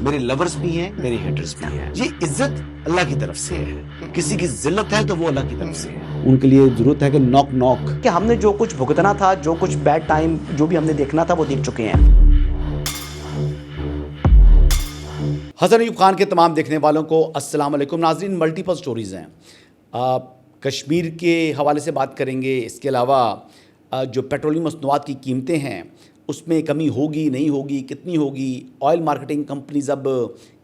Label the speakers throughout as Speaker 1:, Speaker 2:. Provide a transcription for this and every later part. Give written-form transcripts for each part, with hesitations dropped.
Speaker 1: میرے لورز بھی ہیں، میرے ہیٹرز بھی ہیں. یہ عزت اللہ کی طرف سے ہے. کسی کی ذلت ہے تو وہ اللہ کی طرف سے ہے. ان کے لیے ضرورت ہے کہ نوک نوک
Speaker 2: کہ ہم نے جو کچھ بھگتنا تھا، جو کچھ بیڈ ٹائم جو بھی ہم نے دیکھنا تھا وہ دیکھ چکے ہیں.
Speaker 3: حسن ایوب خان کے تمام دیکھنے والوں کو السلام علیکم. ناظرین، ملٹیپل سٹوریز ہیں. کشمیر کے حوالے سے بات کریں گے. اس کے علاوہ جو پیٹرولیم مصنوعات کی قیمتیں ہیں اس میں کمی ہوگی نہیں ہوگی، کتنی ہوگی، آئل مارکیٹنگ کمپنیز اب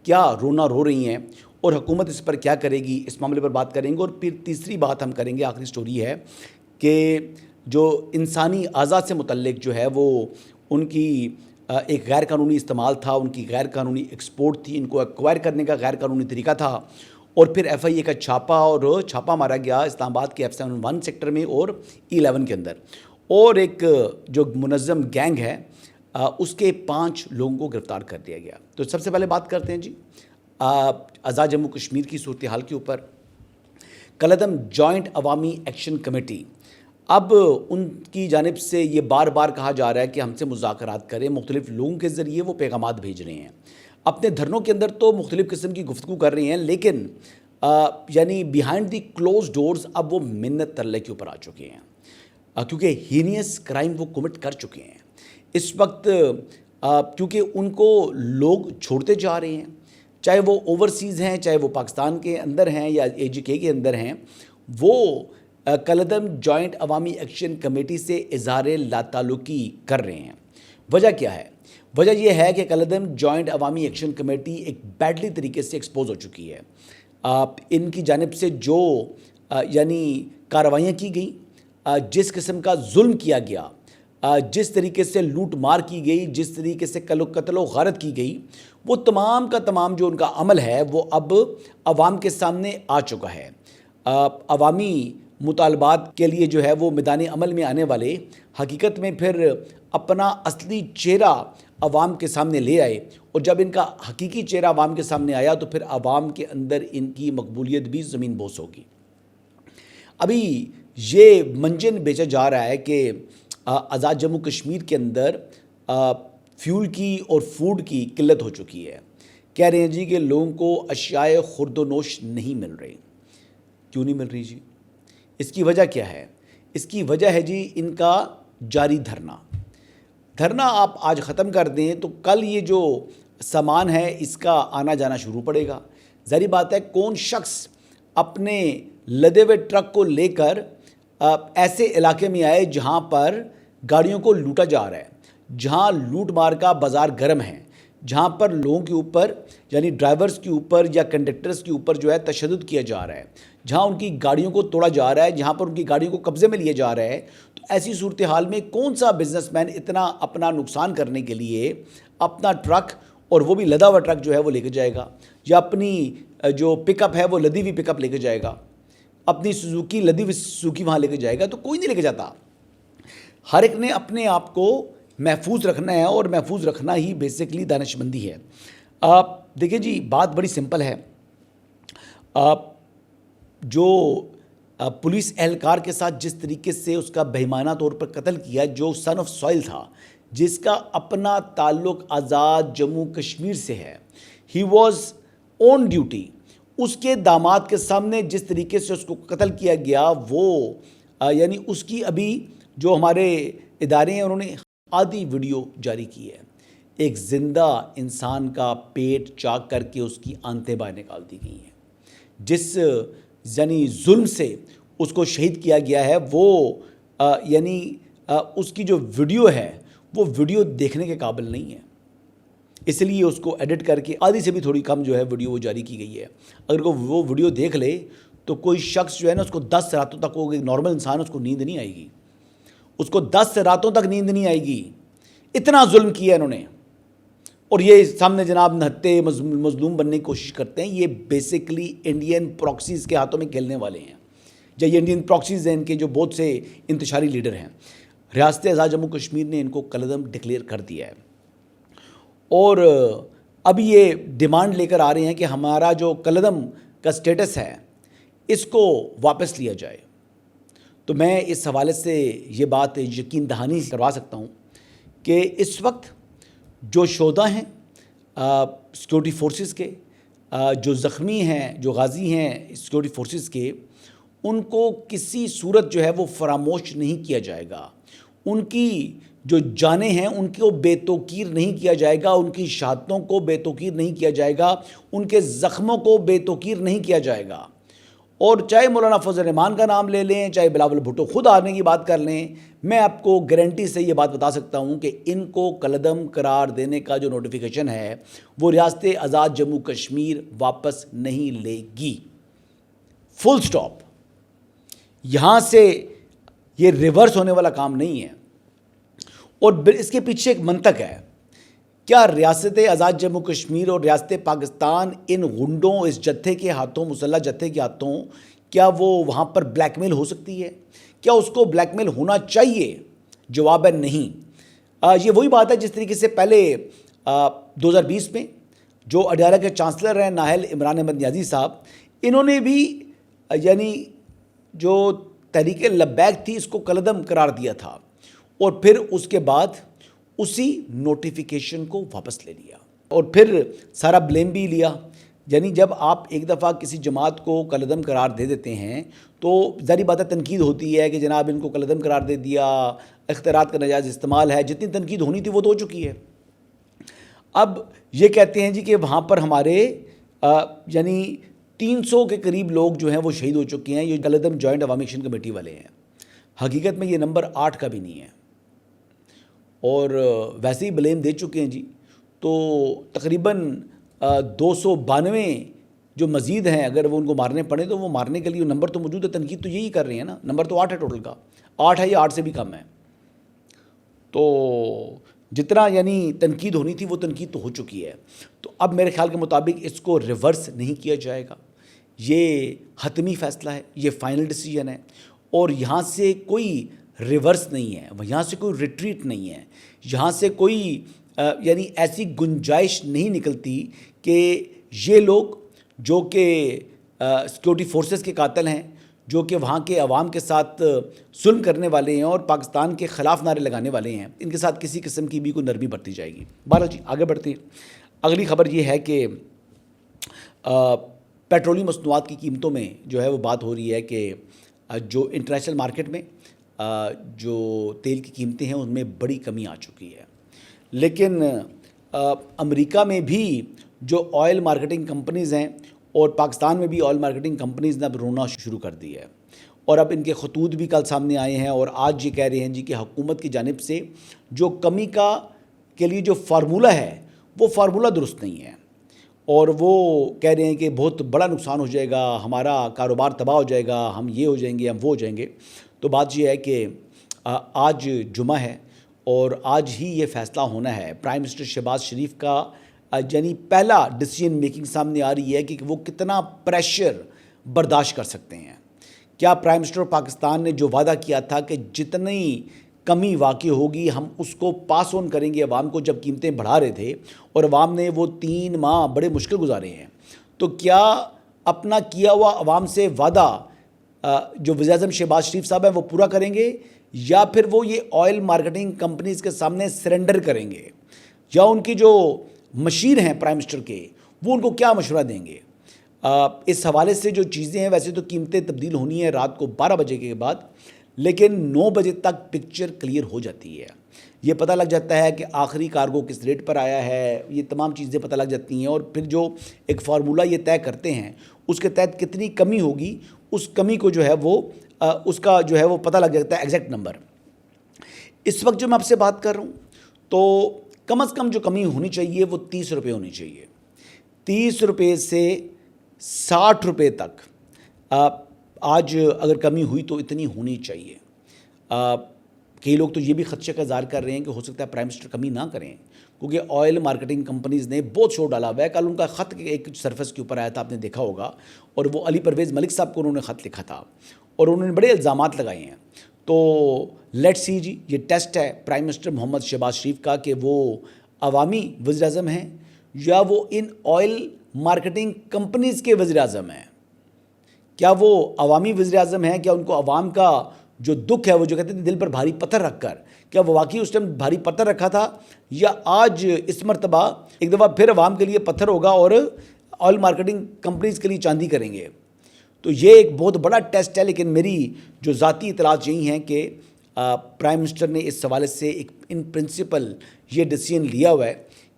Speaker 3: کیا رونا رو رہی ہیں اور حکومت اس پر کیا کرے گی، اس معاملے پر بات کریں گے. اور پھر تیسری بات ہم کریں گے، آخری سٹوری ہے کہ جو انسانی اعضاء سے متعلق جو ہے وہ ان کی ایک غیر قانونی استعمال تھا، ان کی غیر قانونی ایکسپورٹ تھی، ان کو ایکوائر کرنے کا غیر قانونی طریقہ تھا. اور پھر ایف آئی اے کا چھاپا مارا گیا اسلام آباد کے F71 سیکٹر میں اور E11 کے اندر. اور ایک جو منظم گینگ ہے اس کے 5 لوگوں کو گرفتار کر دیا گیا. تو سب سے پہلے بات کرتے ہیں جی آزاد جموں کشمیر کی صورتحال کے اوپر. کالعدم جوائنٹ عوامی ایکشن کمیٹی، اب ان کی جانب سے یہ بار بار کہا جا رہا ہے کہ ہم سے مذاکرات کریں. مختلف لوگوں کے ذریعے وہ پیغامات بھیج رہے ہیں. اپنے دھرنوں کے اندر تو مختلف قسم کی گفتگو کر رہے ہیں، لیکن یعنی بیہائنڈ دی کلوز ڈورز اب وہ منت ترلے کے اوپر آ چکے ہیں، کیونکہ ہینیس کرائم وہ کمٹ کر چکے ہیں اس وقت. کیونکہ ان کو لوگ چھوڑتے جا رہے ہیں، چاہے وہ اوورسیز ہیں، چاہے وہ پاکستان کے اندر ہیں یا AGK کے اندر ہیں. وہ کالعدم جوائنٹ عوامی ایکشن کمیٹی سے اظہار لا تعلقی کر رہے ہیں. وجہ کیا ہے؟ وجہ یہ ہے کہ کالعدم جوائنٹ عوامی ایکشن کمیٹی ایک بیڈلی طریقے سے ایکسپوز ہو چکی ہے. ان کی جانب سے جو یعنی کارروائیاں کی گئیں، جس قسم کا ظلم کیا گیا، جس طریقے سے لوٹ مار کی گئی، جس طریقے سے قتل و غارت کی گئی، وہ تمام کا تمام جو ان کا عمل ہے وہ اب عوام کے سامنے آ چکا ہے. عوامی مطالبات کے لیے جو ہے وہ میدان عمل میں آنے والے حقیقت میں پھر اپنا اصلی چہرہ عوام کے سامنے لے آئے. اور جب ان کا حقیقی چہرہ عوام کے سامنے آیا تو پھر عوام کے اندر ان کی مقبولیت بھی زمین بوس ہوگی. ابھی یہ منجن بیچا جا رہا ہے کہ آزاد جموں کشمیر کے اندر فیول کی اور فوڈ کی قلت ہو چکی ہے. کہہ رہے ہیں جی کہ لوگوں کو اشیاء خورد و نوش نہیں مل رہی. کیوں نہیں مل رہی جی؟ اس کی وجہ کیا ہے؟ اس کی وجہ ہے جی ان کا جاری دھرنا آپ آج ختم کر دیں تو کل یہ جو سامان ہے اس کا آنا جانا شروع پڑے گا. ظاہری بات ہے کون شخص اپنے لدے ہوئے ٹرک کو لے کر ایسے علاقے میں آئے جہاں پر گاڑیوں کو لوٹا جا رہا ہے، جہاں لوٹ مار کا بازار گرم ہے، جہاں پر لوگوں کے اوپر یعنی ڈرائیورز کے اوپر یا کنڈکٹرز کے اوپر جو ہے تشدد کیا جا رہا ہے، جہاں ان کی گاڑیوں کو توڑا جا رہا ہے، جہاں پر ان کی گاڑیوں کو قبضے میں لیا جا رہا ہے. تو ایسی صورتحال میں کون سا بزنس مین اتنا اپنا نقصان کرنے کے لیے اپنا ٹرک، اور وہ بھی لدا ہوا ٹرک جو ہے وہ لے کے جائے گا، یا اپنی جو پک اپ ہے وہ لدی ہوئی پک اپ لے کے جائے گا، اپنی سوزوکی لدی ہوئی سوزوکی وہاں لے کے جائے گا؟ تو کوئی نہیں لے کے جاتا. ہر ایک نے اپنے آپ کو محفوظ رکھنا ہے، اور محفوظ رکھنا ہی بیسکلی دانش مندی ہے. دیکھیں جی بات بڑی سمپل ہے. جو پولیس اہلکار کے ساتھ جس طریقے سے اس کا بہیمانہ طور پر قتل کیا، جو سن آف سوائل تھا، جس کا اپنا تعلق آزاد جموں کشمیر سے ہے، ہی واز آن ڈیوٹی، اس کے داماد کے سامنے جس طریقے سے اس کو قتل کیا گیا، وہ یعنی اس کی ابھی جو ہمارے ادارے ہیں انہوں نے آدھی ویڈیو جاری کی ہے. ایک زندہ انسان کا پیٹ چاک کر کے اس کی آنتیں باہر نکال دی گئی ہیں. جس یعنی ظلم سے اس کو شہید کیا گیا ہے، وہ یعنی اس کی جو ویڈیو ہے وہ ویڈیو دیکھنے کے قابل نہیں ہے. اس لیے اس کو ایڈٹ کر کے آدھی سے بھی تھوڑی کم جو ہے ویڈیو وہ جاری کی گئی ہے. اگر وہ ویڈیو دیکھ لے تو کوئی شخص جو ہے نا اس کو 10 راتوں تک ہوگی، نارمل انسان اس کو نیند نہیں آئے گی، اس کو 10 راتوں تک نیند نہیں آئے گی. اتنا ظلم کیا انہوں نے. اور یہ سامنے جناب نہتے مظلوم بننے کی کوشش کرتے ہیں. یہ بیسکلی انڈین پراکسیز کے ہاتھوں میں کھیلنے والے ہیں. یا یہ انڈین پراکسیز ہیں ان کے جو بہت سے انتشاری لیڈر ہیں. ریاست آزاد جموں کشمیر نے ان کو کالعدم ڈکلیئر کر دیا ہے، اور اب یہ ڈیمانڈ لے کر آ رہے ہیں کہ ہمارا جو کالعدم کا سٹیٹس ہے اس کو واپس لیا جائے. تو میں اس حوالے سے یہ بات یقین دہانی کروا سکتا ہوں کہ اس وقت جو شہدا ہیں سیکورٹی فورسز کے جو زخمی ہیں, جو غازی ہیں سیکورٹی فورسز کے, ان کو کسی صورت جو ہے وہ فراموش نہیں کیا جائے گا. ان کی جو جانیں ہیں ان کو بے توقیر نہیں کیا جائے گا, ان کی شہادتوں کو بے توقیر نہیں کیا جائے گا, ان کے زخموں کو بے توقیر نہیں کیا جائے گا. اور چاہے مولانا فضل الرحمان کا نام لے لیں, چاہے بلاول بھٹو خود آنے کی بات کر لیں, میں آپ کو گارنٹی سے یہ بات بتا سکتا ہوں کہ ان کو کالعدم قرار دینے کا جو نوٹیفیکیشن ہے وہ ریاست آزاد جموں کشمیر واپس نہیں لے گی. فل سٹاپ. یہاں سے یہ ریورس ہونے والا کام نہیں ہے. اور اس کے پیچھے ایک منطق ہے. کیا ریاست آزاد جموں کشمیر اور ریاست پاکستان ان غنڈوں, اس جتھے کے ہاتھوں, مسلح جتھے کے ہاتھوں, کیا وہ وہاں پر بلیک میل ہو سکتی ہے؟ کیا اس کو بلیک میل ہونا چاہیے؟ جواب ہے نہیں. یہ وہی بات ہے جس طریقے سے پہلے 2020 میں جو اڈیالہ کے چانسلر ہیں ناہل عمران احمد نیازی صاحب, انہوں نے بھی یعنی جو تحریک لبیک تھی اس کو کالعدم قرار دیا تھا, اور پھر اس کے بعد اسی نوٹیفیکیشن کو واپس لے لیا اور پھر سارا بلیم بھی لیا. یعنی جب آپ ایک دفعہ کسی جماعت کو کالعدم قرار دے دیتے ہیں تو ظاہری بات ہے تنقید ہوتی ہے کہ جناب ان کو کالعدم قرار دے دیا, اختیارات کا ناجائز استعمال ہے. جتنی تنقید ہونی تھی وہ تو ہو چکی ہے. اب یہ کہتے ہیں جی کہ وہاں پر ہمارے یعنی 300 کے قریب لوگ جو ہیں وہ شہید ہو چکے ہیں. یہ کالعدم جوائنٹ عوامی ایکشن کمیٹی والے ہیں. حقیقت میں یہ نمبر 8 کا بھی نہیں ہے, اور ویسے ہی بلیم دے چکے ہیں جی. تو تقریباً 292 جو مزید ہیں, اگر وہ ان کو مارنے پڑے تو وہ مارنے کے لیے نمبر تو موجود ہے. تنقید تو یہی کر رہے ہیں نا. نمبر تو 8 ہے ٹوٹل کا, 8 ہے یا 8 سے بھی کم ہے. تو جتنا یعنی تنقید ہونی تھی وہ تنقید تو ہو چکی ہے. تو اب میرے خیال کے مطابق اس کو ریورس نہیں کیا جائے گا. یہ حتمی فیصلہ ہے, یہ فائنل ڈیسیجن ہے, اور یہاں سے کوئی ریورس نہیں ہے, یہاں سے کوئی ریٹریٹ نہیں ہے, یہاں سے کوئی یعنی ایسی گنجائش نہیں نکلتی کہ یہ لوگ جو کہ سیکورٹی فورسز کے قاتل ہیں, جو کہ وہاں کے عوام کے ساتھ ظلم کرنے والے ہیں اور پاکستان کے خلاف نعرے لگانے والے ہیں, ان کے ساتھ کسی قسم کی بھی کوئی نرمی برتی جائے گی. بہرحال جی آگے بڑھتے ہیں. اگلی خبر یہ ہے کہ پیٹرولیم مصنوعات کی قیمتوں میں جو ہے وہ بات ہو رہی ہے کہ جو انٹرنیشنل مارکیٹ میں جو تیل کی قیمتیں ہیں ان میں بڑی کمی آ چکی ہے. لیکن امریکہ میں بھی جو آئل مارکیٹنگ کمپنیز ہیں اور پاکستان میں بھی آئل مارکیٹنگ کمپنیز نے اب رونا شروع کر دی ہے, اور اب ان کے خطوط بھی کل سامنے آئے ہیں, اور آج یہ کہہ رہے ہیں جی کہ حکومت کی جانب سے جو کمی کے لیے جو فارمولہ ہے وہ فارمولہ درست نہیں ہے, اور وہ کہہ رہے ہیں کہ بہت بڑا نقصان ہو جائے گا, ہمارا کاروبار تباہ ہو جائے گا, ہم یہ ہو جائیں گے, ہم وہ ہو جائیں گے. تو بات یہ ہے کہ آج جمعہ ہے اور آج ہی یہ فیصلہ ہونا ہے. پرائم منسٹر شہباز شریف کا یعنی پہلا ڈیسیجن میکنگ سامنے آ رہی ہے کہ وہ کتنا پریشر برداشت کر سکتے ہیں. کیا پرائم منسٹر پاکستان نے جو وعدہ کیا تھا کہ جتنی کمی واقع ہوگی ہم اس کو پاس آن کریں گے عوام کو, جب قیمتیں بڑھا رہے تھے اور عوام نے وہ 3 ماہ بڑے مشکل گزارے ہیں, تو کیا اپنا کیا ہوا عوام سے وعدہ جو وزیر اعظم شہباز شریف صاحب ہیں وہ پورا کریں گے, یا پھر وہ یہ آئل مارکیٹنگ کمپنیز کے سامنے سرنڈر کریں گے, یا ان کی جو مشیر ہیں پرائم منسٹر کے وہ ان کو کیا مشورہ دیں گے؟ اس حوالے سے جو چیزیں ہیں, ویسے تو قیمتیں تبدیل ہونی ہیں رات کو 12 بجے کے بعد, لیکن 9 بجے تک پکچر کلیئر ہو جاتی ہے. یہ پتہ لگ جاتا ہے کہ آخری کارگو کس ریٹ پر آیا ہے, یہ تمام چیزیں پتہ لگ جاتی ہیں, اور پھر جو ایک فارمولہ یہ طے کرتے ہیں اس کے تحت کتنی کمی ہوگی, اس کمی کو جو ہے وہ اس کا جو ہے وہ پتہ لگ جاتا ہے ایگزیکٹ نمبر. اس وقت جو میں آپ سے بات کر رہا ہوں تو کم از کم جو کمی ہونی چاہیے وہ 30 روپے ہونی چاہیے. 30 روپے سے 60 روپے تک آج اگر کمی ہوئی تو اتنی ہونی چاہیے. کئی لوگ تو یہ بھی خدشے کا اظہار کر رہے ہیں کہ ہو سکتا ہے پرائم منسٹر کمی نہ کریں, کیونکہ آئل مارکیٹنگ کمپنیز نے بہت شور ڈالا ہوا ہے. کل ان کا خط ایک سرفس کے اوپر آیا تھا, آپ نے دیکھا ہوگا, اور وہ علی پرویز ملک صاحب کو انہوں نے خط لکھا تھا اور انہوں نے بڑے الزامات لگائے ہیں. تو لیٹ سی جی, یہ ٹیسٹ ہے پرائم منسٹر محمد شہباز شریف کا کہ وہ عوامی وزیر اعظم ہیں یا وہ ان آئل مارکیٹنگ کمپنیز کے وزیر اعظم ہیں. کیا وہ عوامی وزیر اعظم ہیں؟ کیا ان کو عوام کا جو دکھ ہے وہ جو کہتے ہیں دل پر بھاری پتھر رکھ کر کیا وہ واقعی اس ٹائم بھاری پتھر رکھا تھا یا آج اس مرتبہ ایک دفعہ پھر عوام کے لیے پتھر ہوگا اور آئل مارکیٹنگ کمپنیز کے لیے چاندی کریں گے. تو یہ ایک بہت بڑا ٹیسٹ ہے. لیکن میری جو ذاتی اطلاعات یہی ہیں کہ پرائم منسٹر نے اس حوالے سے ایک ان پرنسپل یہ ڈیسیژن لیا ہوا ہے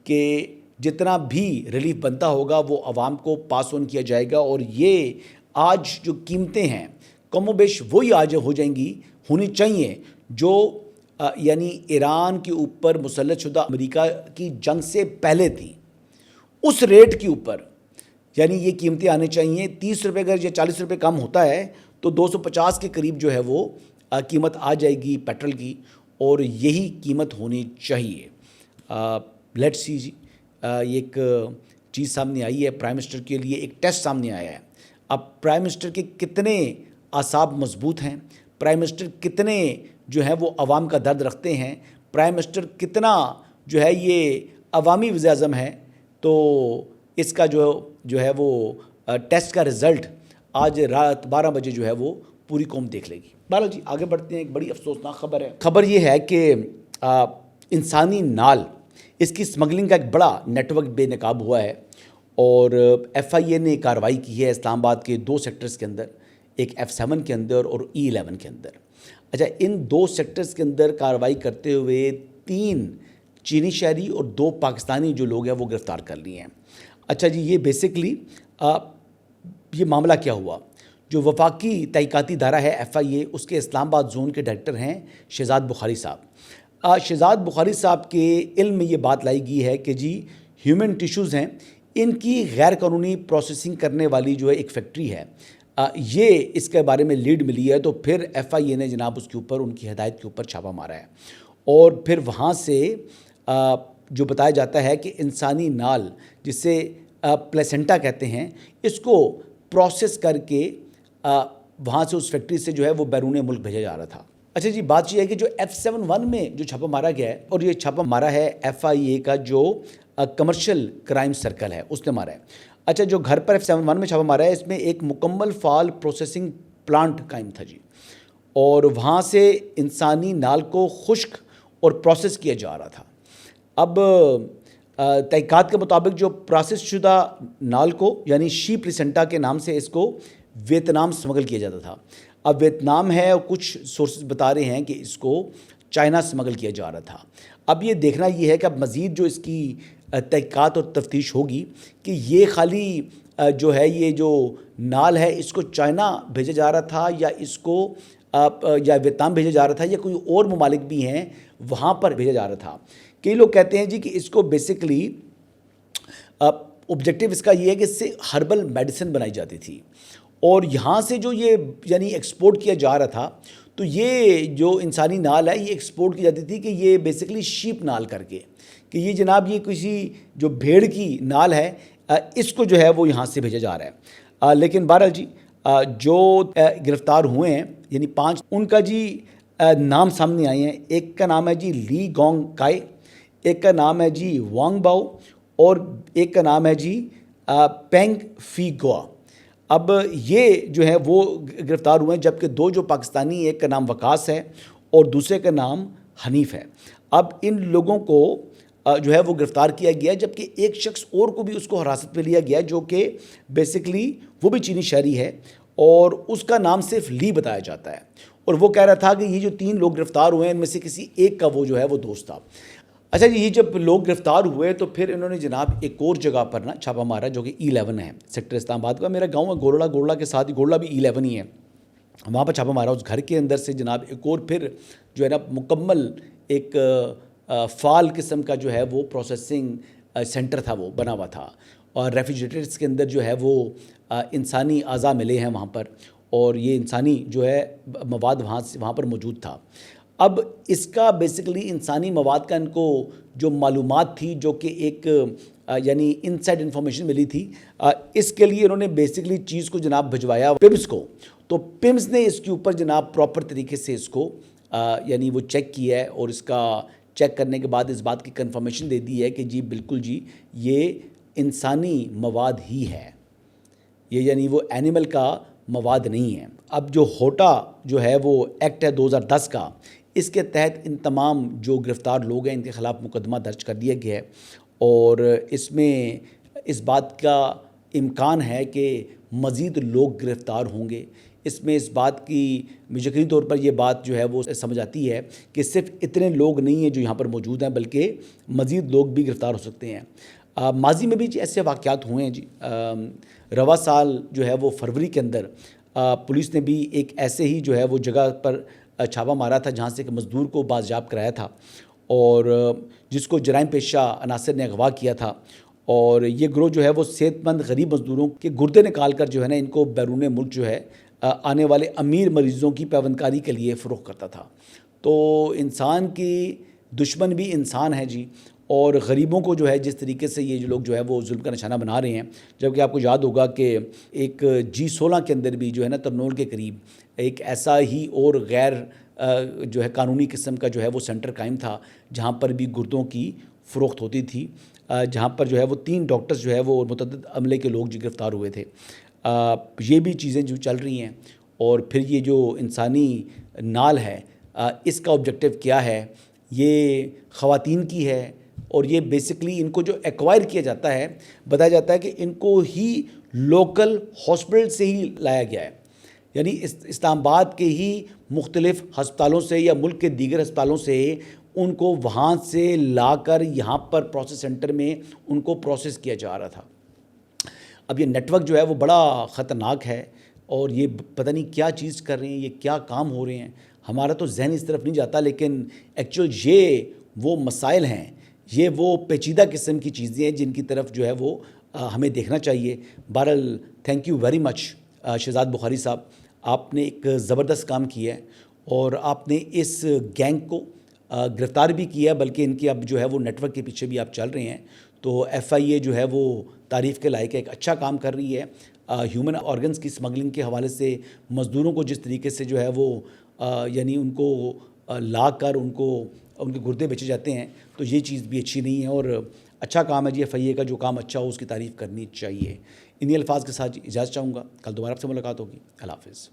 Speaker 3: کہ جتنا بھی ریلیف بنتا ہوگا وہ عوام کو پاس آن کیا جائے گا. اور یہ آج جو قیمتیں ہیں کم و بیش وہی آج ہو جائیں گی, ہونی چاہیے جو یعنی ایران کے اوپر مسلط شدہ امریکہ کی جنگ سے پہلے تھی, اس ریٹ کے اوپر یعنی یہ قیمتیں آنے چاہیے. 30 روپے اگر یا 40 روپے کم ہوتا ہے تو 250 کے قریب جو ہے وہ قیمت آ جائے گی پیٹرول کی, اور یہی قیمت ہونی چاہیے. لیٹ سی جی, یہ ایک چیز سامنے آئی ہے, پرائم منسٹر کے لیے ایک ٹیسٹ سامنے آیا ہے. اب پرائم منسٹر کے کتنے اعصاب مضبوط ہیں, پرائم منسٹر کتنے جو ہے وہ عوام کا درد رکھتے ہیں, پرائم منسٹر کتنا جو ہے یہ عوامی وزیر اعظم ہے. تو اس کا جو ہے وہ ٹیسٹ کا رزلٹ آج رات 12 بجے جو ہے وہ پوری قوم دیکھ لے گی. بہرحال جی آگے بڑھتے ہیں. ایک بڑی افسوسناک خبر ہے. خبر یہ ہے کہ انسانی نال اس کی اسمگلنگ کا ایک بڑا نیٹ ورک بے نقاب ہوا ہے, اور ایف آئی اے نے کارروائی کی ہے اسلام آباد کے 2 سیکٹرز کے اندر, ایک F7 کے اندر اور E11 کے اندر. اچھا, ان 2 سیکٹرز کے اندر کارروائی کرتے ہوئے 3 چینی شہری اور 2 پاکستانی جو لوگ ہیں وہ گرفتار کر لیے ہیں. اچھا جی, یہ بیسکلی یہ معاملہ کیا ہوا, جو وفاقی تحقیقاتی ادارہ ہے FIA, اس کے اسلام آباد زون کے ڈائریکٹر ہیں شہزاد بخاری صاحب. شہزاد بخاری صاحب کے علم میں یہ بات لائی گئی ہے کہ جی ہیومن ٹیشوز ہیں, ان کی غیر قانونی پروسیسنگ کرنے والی جو ہے ایک فیکٹری ہے, یہ اس کے بارے میں لیڈ ملی ہے. تو پھر FIA نے جناب اس کے اوپر ان کی ہدایت کے اوپر چھاپا مارا ہے, اور پھر وہاں سے جو بتایا جاتا ہے کہ انسانی نال جسے پلیسنٹا کہتے ہیں, اس کو پروسیس کر کے وہاں سے اس فیکٹری سے جو ہے وہ بیرون ملک بھیجا جا رہا تھا. اچھا جی, بات یہ ہے کہ جو F71 میں جو چھاپا مارا گیا ہے, اور یہ چھاپا مارا ہے FIA کا جو کمرشل کرائم سرکل ہے اس نے مارا ہے. اچھا, جو گھر پر F71 میں چھاپا مارا ہے اس میں ایک مکمل فعال پروسیسنگ پلانٹ قائم تھا جی, اور وہاں سے انسانی نال کو خشک اور پروسیس کیا جا رہا تھا. اب تحقیقات کے مطابق جو پروسیس شدہ نال کو یعنی شی پلیسنٹا کے نام سے اس کو ویتنام سمگل کیا جاتا تھا. اب ویتنام ہے اور کچھ سورسز بتا رہے ہیں کہ اس کو چائنا سمگل کیا جا رہا تھا. اب یہ دیکھنا یہ ہے کہ اب مزید جو اس کی تحقیقات اور تفتیش ہوگی کہ یہ خالی جو ہے یہ جو نال ہے اس کو چائنا بھیجا جا رہا تھا یا اس کو یا ویتنام بھیجا جا رہا تھا یا کوئی اور ممالک بھی ہیں وہاں پر بھیجا جا رہا تھا. کئی لوگ کہتے ہیں جی کہ اس کو بیسکلی آبجیکٹیو اس کا یہ ہے کہ اس سے ہربل میڈیسن بنائی جاتی تھی, اور یہاں سے جو یہ یعنی ایکسپورٹ کیا جا رہا تھا. تو یہ جو انسانی نال ہے یہ ایکسپورٹ کی جاتی تھی کہ یہ بیسکلی شیپ نال کر کے کہ یہ جناب یہ کسی جو بھیڑ کی نال ہے اس کو جو ہے وہ یہاں سے بھیجا جا رہا ہے. لیکن بہرحال جی جو گرفتار ہوئے ہیں یعنی 5, ان کا جی نام سامنے آئے ہیں. ایک کا نام ہے جی لی گونگ کائے, ایک کا نام ہے جی وانگ باؤ, اور ایک کا نام ہے جی پینگ فی گوا. اب یہ جو ہے وہ گرفتار ہوئے ہیں, جبکہ 2 جو پاکستانی, ایک کا نام وقاص ہے اور دوسرے کا نام حنیف ہے. اب ان لوگوں کو جو ہے وہ گرفتار کیا گیا, جبکہ ایک شخص اور کو بھی اس کو حراست پہ لیا گیا جو کہ بیسکلی وہ بھی چینی شہری ہے, اور اس کا نام صرف لی بتایا جاتا ہے. اور وہ کہہ رہا تھا کہ یہ جو 3 لوگ گرفتار ہوئے ہیں ان میں سے کسی ایک کا وہ جو ہے وہ دوست تھا. اچھا جی, یہ جب لوگ گرفتار ہوئے تو پھر انہوں نے جناب ایک اور جگہ پر نا چھاپا مارا جو کہ E11 ہے, سیکٹر اسلام آباد کا. میرا گاؤں ہے گولڑا, گولڑا کے ساتھ ہی گولڑا بھی E11 ہی ہے, وہاں پر چھاپا مارا. اس گھر کے اندر سے جناب ایک اور پھر جو ہے نا مکمل ایک فعال قسم کا جو ہے وہ پروسیسنگ سینٹر تھا وہ بنا ہوا تھا, اور ریفریجریٹرز کے اندر جو ہے وہ انسانی اعضاء ملے ہیں وہاں پر, اور یہ انسانی جو ہے مواد وہاں پر موجود تھا. اب اس کا بیسکلی انسانی مواد کا ان کو جو معلومات تھی جو کہ ایک یعنی انسائڈ انفارمیشن ملی تھی, اس کے لیے انہوں نے بیسکلی چیز کو جناب بھجوایا پمس کو. تو پمس نے اس کے اوپر جناب پراپر طریقے سے اس کو یعنی وہ چیک کیا ہے, اور اس کا چیک کرنے کے بعد اس بات کی کنفرمیشن دے دی ہے کہ جی بالکل جی یہ انسانی مواد ہی ہے, یہ یعنی وہ اینیمل کا مواد نہیں ہے. اب جو ہوٹا جو ہے وہ ایکٹ ہے 2010 کا, اس کے تحت ان تمام جو گرفتار لوگ ہیں ان کے خلاف مقدمہ درج کر دیا گیا ہے، اور اس میں اس بات کا امکان ہے کہ مزید لوگ گرفتار ہوں گے۔ اس میں اس بات کی یقینی طور پر یہ بات جو ہے وہ سمجھ آتی ہے کہ صرف اتنے لوگ نہیں ہیں جو یہاں پر موجود ہیں، بلکہ مزید لوگ بھی گرفتار ہو سکتے ہیں۔ ماضی میں بھی ایسے واقعات ہوئے ہیں جی۔ رواں سال جو ہے وہ فروری کے اندر پولیس نے بھی ایک ایسے ہی جو ہے وہ جگہ پر چھاپہ مارا تھا جہاں سے ایک مزدور کو بازیاب کرایا تھا، اور جس کو جرائم پیشہ عناصر نے اغوا کیا تھا، اور یہ گروہ جو ہے وہ صحت مند غریب مزدوروں کے گردے نکال کر جو ہے نا ان کو بیرون ملک جو ہے آنے والے امیر مریضوں کی پیوندکاری کے لیے فروخت کرتا تھا۔ تو انسان کی دشمن بھی انسان ہے جی، اور غریبوں کو جو ہے جس طریقے سے یہ لوگ جو ہے وہ ظلم کا نشانہ بنا رہے ہیں، جبکہ آپ کو یاد ہوگا کہ ایک G16 کے اندر بھی جو ہے نا ترنول کے قریب ایک ایسا ہی اور غیر جو ہے قانونی قسم کا جو ہے وہ سینٹر قائم تھا جہاں پر بھی گردوں کی فروخت ہوتی تھی، جہاں پر جو ہے وہ 3 ڈاکٹرز جو ہے وہ متعدد عملے کے لوگ جو گرفتار ہوئے تھے۔ یہ بھی چیزیں جو چل رہی ہیں، اور پھر یہ جو انسانی نال ہے اس کا آبجیکٹو کیا ہے؟ یہ خواتین کی ہے، اور یہ بیسکلی ان کو جو ایکوائر کیا جاتا ہے، بتایا جاتا ہے کہ ان کو ہی لوکل ہاسپٹل سے ہی لایا گیا ہے، یعنی اسلام آباد کے ہی مختلف ہسپتالوں سے یا ملک کے دیگر ہسپتالوں سے ان کو وہاں سے لا کر یہاں پر پروسیس سینٹر میں ان کو پروسیس کیا جا رہا تھا۔ اب یہ نیٹ ورک جو ہے وہ بڑا خطرناک ہے، اور یہ پتہ نہیں کیا چیز کر رہے ہیں، یہ کیا کام ہو رہے ہیں، ہمارا تو ذہن اس طرف نہیں جاتا، لیکن ایکچوئل یہ وہ مسائل ہیں، یہ وہ پیچیدہ قسم کی چیزیں ہیں جن کی طرف جو ہے وہ ہمیں دیکھنا چاہیے۔ بہرحال thank you very much Shahzad Bukhari sahab, آپ نے ایک زبردست کام کیا ہے، اور آپ نے اس گینگ کو گرفتار بھی کیا، بلکہ ان کے اب جو ہے وہ نیٹ ورک کے پیچھے بھی آپ چل رہے ہیں، تو FIA جو ہے وہ تعریف کے لائق ہے، ایک اچھا کام کر رہی ہے۔ ہیومن آرگنز کی اسمگلنگ کے حوالے سے مزدوروں کو جس طریقے سے جو ہے وہ یعنی ان کو لا کر ان کے گردے بیچے جاتے ہیں، تو یہ چیز بھی اچھی نہیں ہے، اور اچھا کام ہے جی FIA کا، جو کام اچھا ہو اس کی تعریف کرنی چاہیے۔ انہی الفاظ کے ساتھ اجازت چاہوں گا، کل دوبارہ آپ سے ملاقات ہوگی۔ اللہ حافظ۔